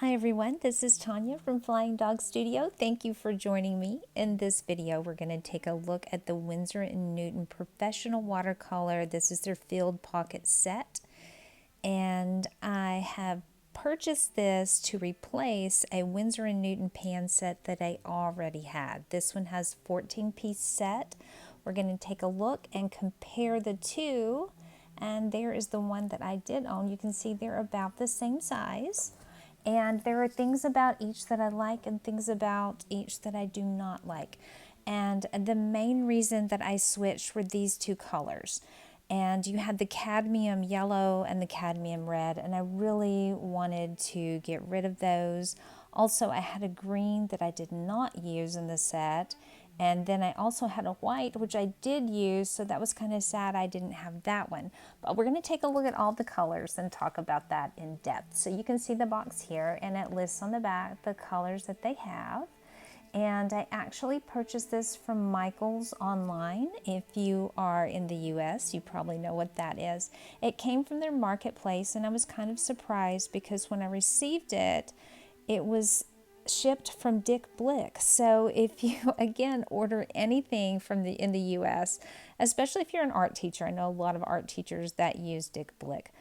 Hi everyone, this is Tanya from Flying Dog Studio. Thank you for joining me. In this video, we're going to take a look at the Windsor & Newton Professional Watercolor. This is their Field Pocket set. And I have purchased this to replace a Windsor & Newton pan set that I already had. This one has a 14-piece set. We're going to take a look and compare the two. And there is the one that I did own. You can see they're about the same size. And there are things about each that I like and things about each that I do not like. And the main reason that I switched were these two colors. And you had the cadmium yellow and the cadmium red, and I really wanted to get rid of those. Also, I had a green that I did not use in the set. And then I also had a white, which I did use, so that was kind of sad I didn't have that one. But we're going to take a look at all the colors and talk about that in depth. So you can see the box here, and it lists on the back the colors that they have. And I actually purchased this from Michael's online. If you are in the US, you probably know what that is. It came from their marketplace, and I was kind of surprised because when I received it, it was shipped from Dick Blick. So if you again order anything from in the US, especially if you're an art teacher, I know a lot of art teachers that use Dick Blick,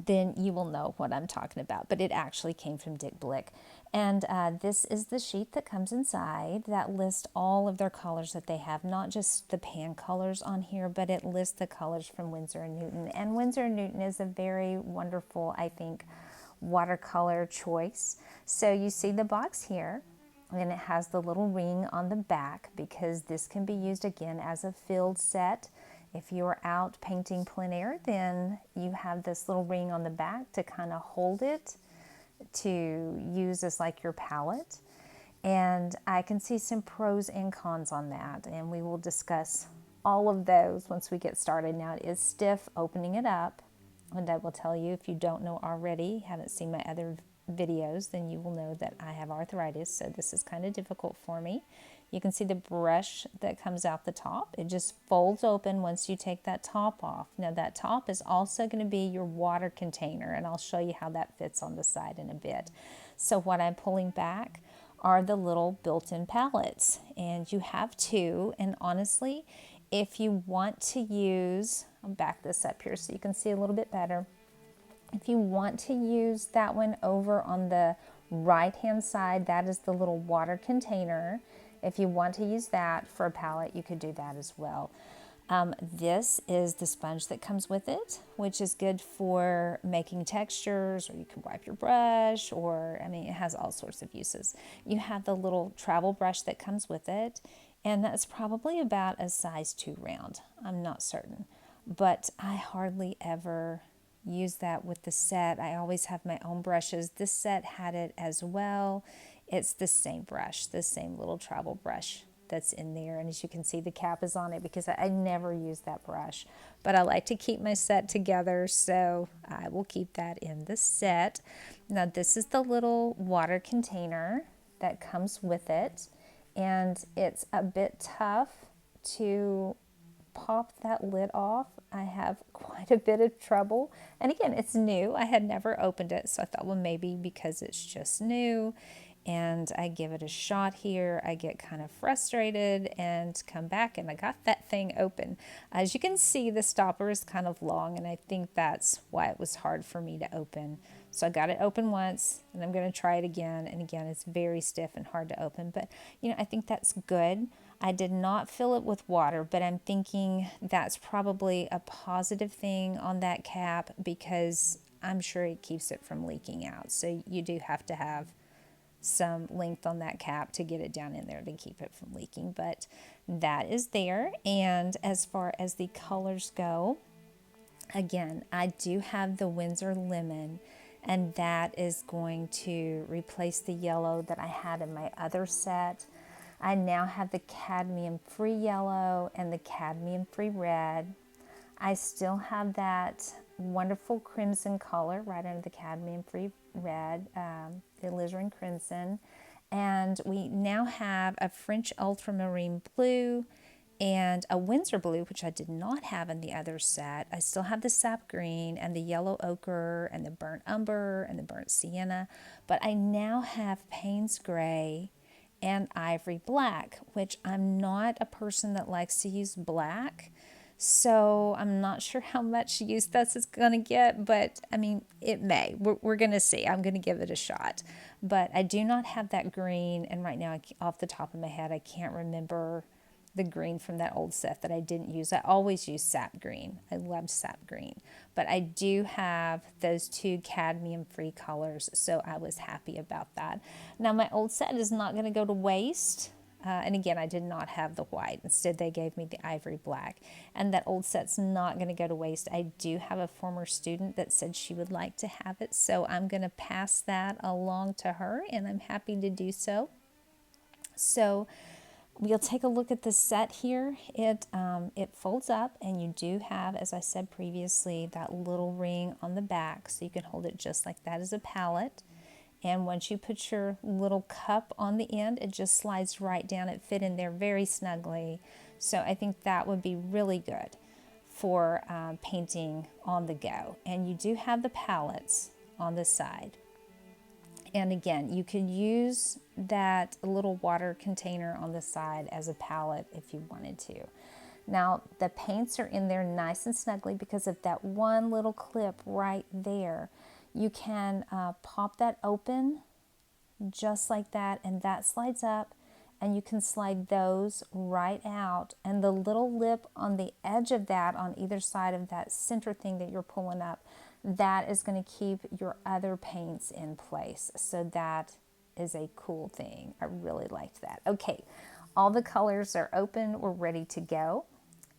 then you will know what I'm talking about. But it actually came from Dick Blick. And this is the sheet that comes inside that lists all of their colors that they have, not just the pan colors on here, but it lists the colors from Windsor & Newton. And Windsor & Newton is a very wonderful, I think, watercolor choice. So you see the box here, and it has the little ring on the back because this can be used again as a field set. If you're out painting plein air, then you have this little ring on the back to kind of hold it, to use as like your palette. And I can see some pros and cons on that, and we will discuss all of those once we get started. Now it is stiff opening it up, and I will tell you, if you don't know already, haven't seen my other videos, then you will know that I have arthritis, so this is kind of difficult for me. You can see the brush that comes out the top. It just folds open once you take that top off. Now that top is also going to be your water container, and I'll show you how that fits on the side in a bit. So what I'm pulling back are the little built-in palettes, and you have two, and honestly, if you want to use, I'll back this up here so you can see a little bit better. If you want to use that one over on the right-hand side, that is the little water container. If you want to use that for a palette, you could do that as well. This is the sponge that comes with it, which is good for making textures, or you can wipe your brush, or, I mean, it has all sorts of uses. You have the little travel brush that comes with it, and that's probably about a size 2 round. I'm not certain, but I hardly ever use that with the set. I always have my own brushes. This set had it as well. It's the same brush, the same little travel brush that's in there, and as you can see, the cap is on it because I never use that brush, but I like to keep my set together, so I will keep that in the set. Now this is the little water container that comes with it, and it's a bit tough to pop that lid off. I have quite a bit of trouble, and again, it's new. I had never opened it, so I thought, well, maybe because it's just new and I give it a shot here, I get kind of frustrated and come back, and I got that thing open. As you can see, the stopper is kind of long, and I think that's why it was hard for me to open. So I got it open once, and I'm going to try it again, and again, it's very stiff and hard to open, but you know, I think that's good. I did not fill it with water, but I'm thinking that's probably a positive thing on that cap because I'm sure it keeps it from leaking out. So you do have to have some length on that cap to get it down in there to keep it from leaking, but that is there. And as far as the colors go, again, I do have the Windsor Lemon, and that is going to replace the yellow that I had in my other set. I now have the cadmium-free yellow and the cadmium-free red. I still have that wonderful crimson color right under the cadmium-free red, the alizarin crimson. And we now have a French ultramarine blue and a Windsor blue, which I did not have in the other set. I still have the sap green and the yellow ochre and the burnt umber and the burnt sienna, but I now have Payne's gray and ivory black, which I'm not a person that likes to use black. So I'm not sure how much use this is going to get, but I mean, it may. We're going to see. I'm going to give it a shot. But I do not have that green, and right now, off the top of my head, I can't remember the green from that old set that I didn't use. I always use sap green. I love sap green. But I do have those two cadmium-free colors, so I was happy about that. Now, my old set is not going to go to waste. And again, I did not have the white. Instead, they gave me the ivory black. And that old set's not going to go to waste. I do have a former student that said she would like to have it, so I'm going to pass that along to her, and I'm happy to do so. So we'll take a look at the set here. It folds up, and you do have, as I said previously, that little ring on the back, so you can hold it just like that as a palette. And once you put your little cup on the end, it just slides right down. It fit in there very snugly. So I think that would be really good for painting on the go. And you do have the palettes on the side. And again, you could use that little water container on the side as a palette if you wanted to. Now, the paints are in there nice and snugly because of that one little clip right there. You can pop that open just like that, and that slides up, and you can slide those right out, and the little lip on the edge of that on either side of that center thing that you're pulling up, that is going to keep your other paints in place. So that is a cool thing. I really liked that. Okay, all the colors are open. We're ready to go.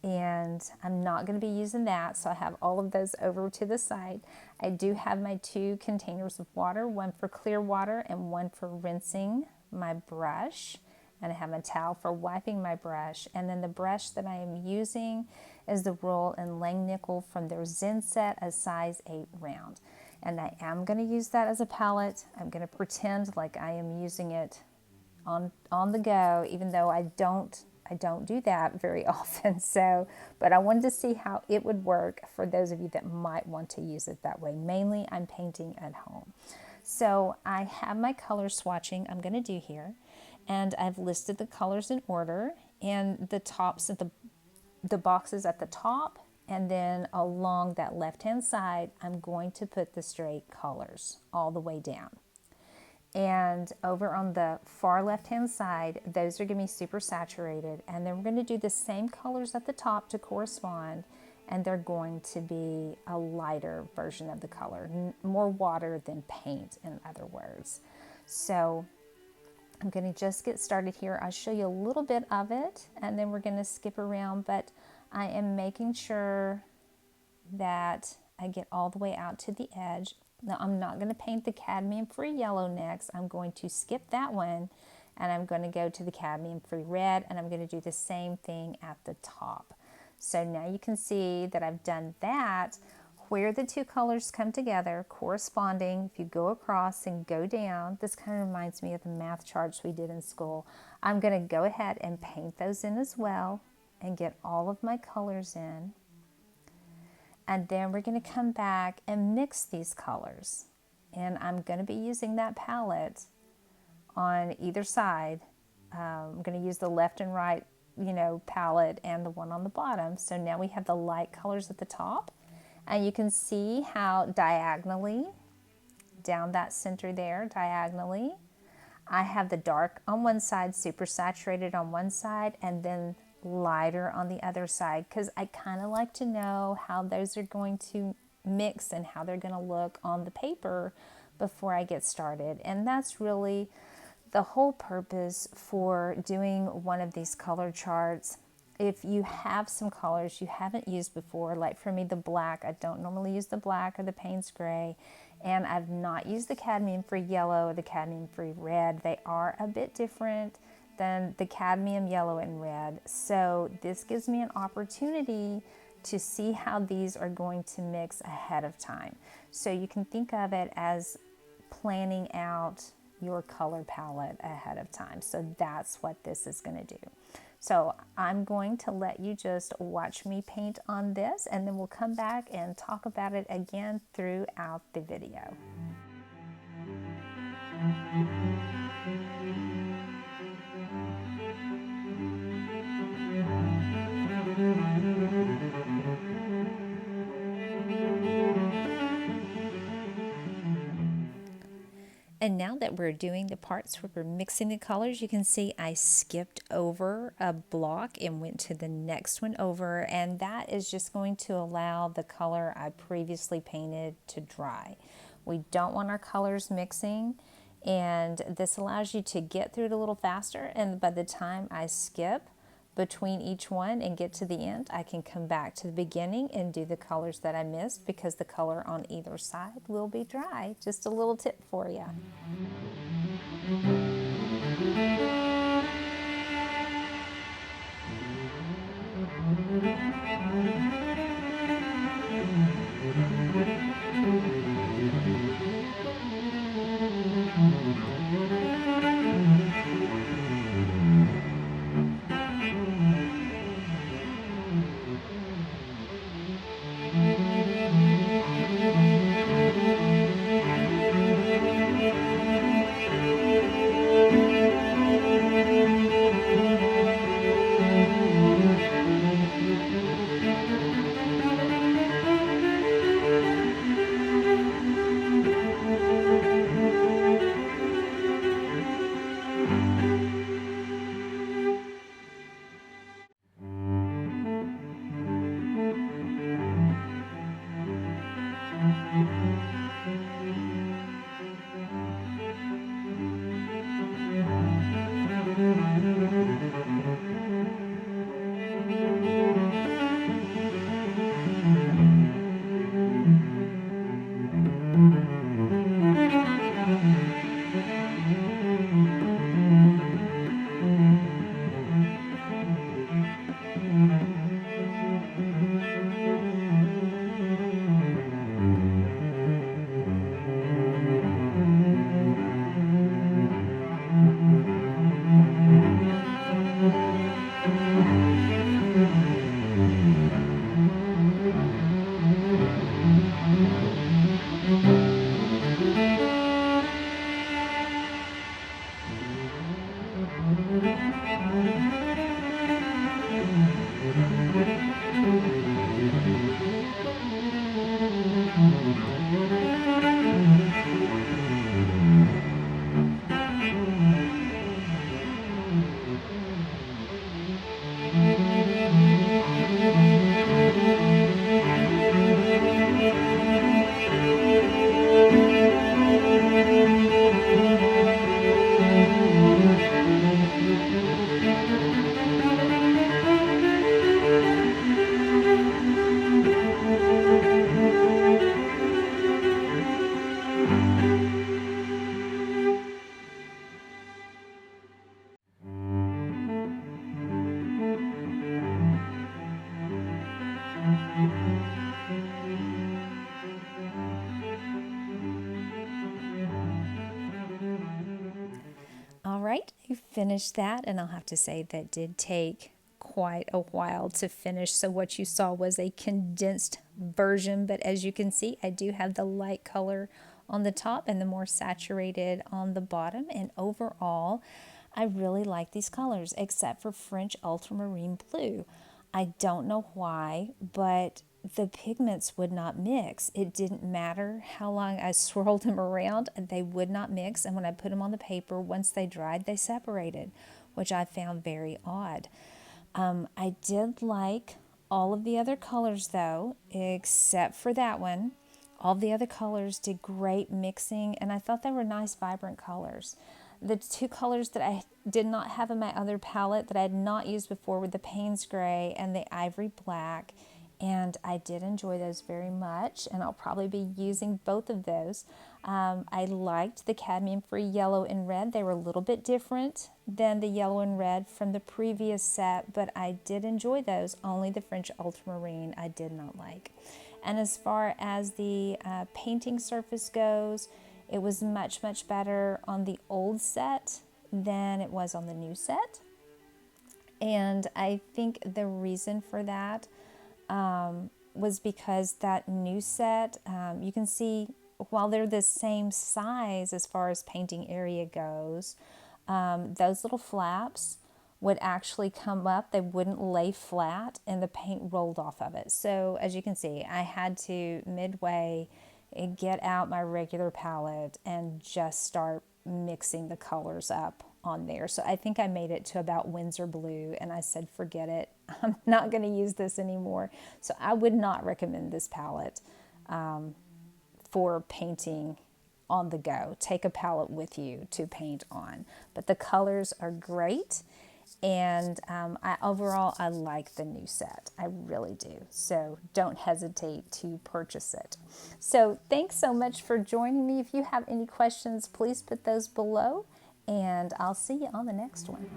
And I'm not going to be using that, so I have all of those over to the side. I do have my two containers of water, one for clear water and one for rinsing my brush. And I have a towel for wiping my brush. And then the brush that I am using is the Royal and Langnickel from their Zen set, a size 8 round. And I am going to use that as a palette. I'm going to pretend like I am using it on the go, even though I don't do that very often. So, but I wanted to see how it would work for those of you that might want to use it that way. Mainly, I'm painting at home. So I have my color swatching I'm going to do here, and I've listed the colors in order, and the tops at the boxes at the top, and then along that left-hand side, I'm going to put the straight colors all the way down. And over on the far left-hand side, those are going to be super saturated. And then we're going to do the same colors at the top to correspond. And they're going to be a lighter version of the color, more water than paint, in other words. So I'm going to just get started here. I'll show you a little bit of it, and then we're going to skip around. But I am making sure that I get all the way out to the edge. Now, I'm not going to paint the cadmium-free yellow next. I'm going to skip that one, and I'm going to go to the cadmium-free red, and I'm going to do the same thing at the top. So now you can see that I've done that. Where the two colors come together, corresponding, if you go across and go down, this kind of reminds me of the math charts we did in school. I'm going to go ahead and paint those in as well and get all of my colors in. And then we're going to come back and mix these colors. And I'm going to be using that palette on either side. I'm going to use the left and right, palette and the one on the bottom. So now we have the light colors at the top. And you can see how diagonally, down that center there, diagonally, I have the dark on one side, super saturated on one side, and then lighter on the other side, because I kind of like to know how those are going to mix and how they're going to look on the paper before I get started. And that's really the whole purpose for doing one of these color charts. If you have some colors you haven't used before, like for me, the black, I don't normally use the black or the Payne's gray, and I've not used the cadmium-free yellow or the cadmium-free red. They are a bit different than the cadmium yellow and red. So this gives me an opportunity to see how these are going to mix ahead of time. So you can think of it as planning out your color palette ahead of time. So that's what this is going to do. So I'm going to let you just watch me paint on this, and then we'll come back and talk about it again throughout the video. And now that we're doing the parts where we're mixing the colors, you can see I skipped over a block and went to the next one over, and that is just going to allow the color I previously painted to dry. We don't want our colors mixing, and this allows you to get through it a little faster, and by the time I skip between each one and get to the end, I can come back to the beginning and do the colors that I missed because the color on either side will be dry. Just a little tip for you. All right, I finished that, and I'll have to say that did take quite a while to finish. So what you saw was a condensed version, but as you can see, I do have the light color on the top and the more saturated on the bottom, and overall, I really like these colors, except for French ultramarine blue. I don't know why, but the pigments would not mix. It didn't matter how long I swirled them around, they would not mix. And when I put them on the paper, once they dried, they separated, which I found very odd. I did like all of the other colors though, except for that one. All the other colors did great mixing, and I thought they were nice, vibrant colors. The two colors that I did not have in my other palette that I had not used before were the Payne's Gray and the Ivory Black, and I did enjoy those very much, and I'll probably be using both of those. I liked the cadmium-free yellow and red. They were a little bit different than the yellow and red from the previous set, but I did enjoy those. Only the French ultramarine I did not like. And as far as the painting surface goes, it was much, much better on the old set than it was on the new set. And I think the reason for that was because that new set, you can see while they're the same size as far as painting area goes, those little flaps would actually come up. They wouldn't lay flat and the paint rolled off of it. So as you can see, I had to midway get out my regular palette and just start mixing the colors up on there. So I think I made it to about Windsor blue and I said, forget it. I'm not going to use this anymore. So I would not recommend this palette for painting on the go. Take a palette with you to paint on. But the colors are great. And overall, I like the new set. I really do. So don't hesitate to purchase it. So thanks so much for joining me. If you have any questions, please put those below. And I'll see you on the next one.